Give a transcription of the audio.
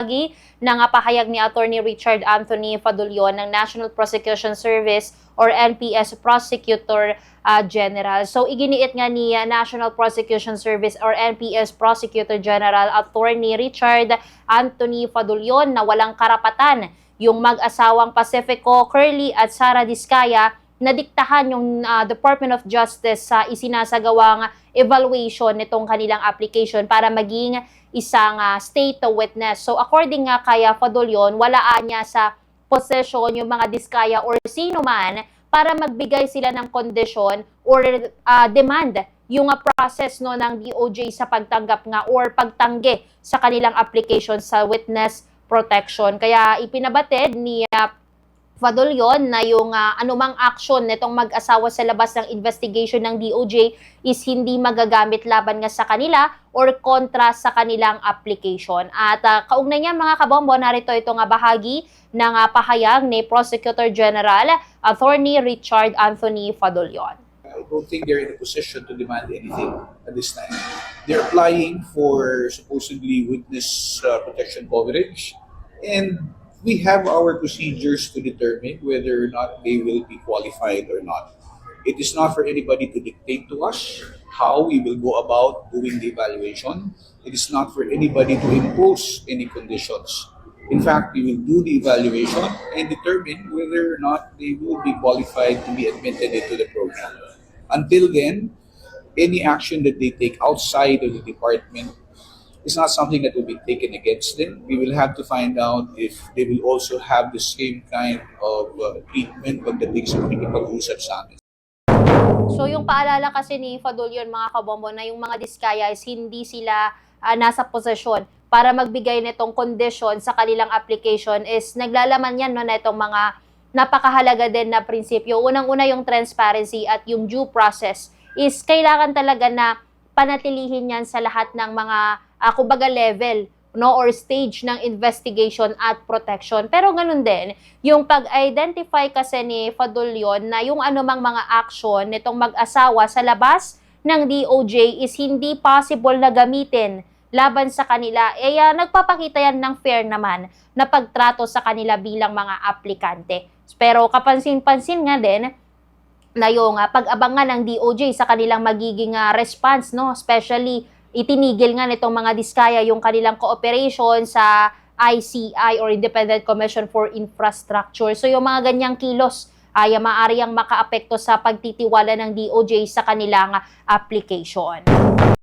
ng pahayag ni Attorney Richard Anthony Fadulyon ng National Prosecution Service or NPS Prosecutor General. So iginiit nga ni National Prosecution Service or NPS Prosecutor General Attorney Richard Anthony Fadulyon na walang karapatan yung mag-asawang Pacifico Curly at Sara Diskaya na diktahan yung Department of Justice sa isinasagawang evaluation nitong kanilang application para maging isang state witness. So according nga kay Fadulyon, walaan niya sa posesyon yung mga Diskaya or sino man para magbigay sila ng kondisyon or demand yung process no ng DOJ sa pagtanggap nga or pagtanggi sa kanilang application sa witness protection. Kaya ipinabatid ni Fadulyon na yung anumang action nitong mag-asawa sa labas ng investigation ng DOJ is hindi magagamit laban nga sa kanila or kontra sa kanilang application. At kaugnay niyan mga kabombo, narito ito nga bahagi ng pahayag ni Prosecutor General Attorney Richard Anthony Fadulyon. I don't think they're in a position to demand anything at this time. They're applying for supposedly witness protection coverage, and we have our procedures to determine whether or not they will be qualified or not. It is not for anybody to dictate to us how we will go about doing the evaluation. It is not for anybody to impose any conditions. In fact, we will do the evaluation and determine whether or not they will be qualified to be admitted into the program. Until then, any action that they take outside of the department is not something that will be taken against them. We will have to find out if they will also have the same kind of treatment pagdating sa pakikipag-usap sa amin. So yung paalala kasi ni Fadulyon mga kabombo na yung mga Diskaya is hindi sila nasa posesyon para magbigay nitong kondisyon sa kanilang application is naglalaman yan no, na itong mga napakahalaga din na prinsipyo. Unang-una yung transparency at yung due process is kailangan talaga na panatilihin yan sa lahat ng mga kumbaga level no or stage ng investigation at protection. Pero ganun din, yung pag-identify kasi ni Fadulyon na yung anumang mga action nitong mag-asawa sa labas ng DOJ is hindi possible na gamitin laban sa kanila, nagpapakita yan ng fair naman na pagtrato sa kanila bilang mga aplikante. Pero kapansin-pansin nga din na yung pag-abangan ng DOJ sa kanilang magiging response, no? Especially itinigil nga nitong mga Diskaya yung kanilang cooperation sa ICI or Independent Commission for Infrastructure. So yung mga ganyang kilos ay maaari ang makaapekto sa pagtitiwala ng DOJ sa kanilang application.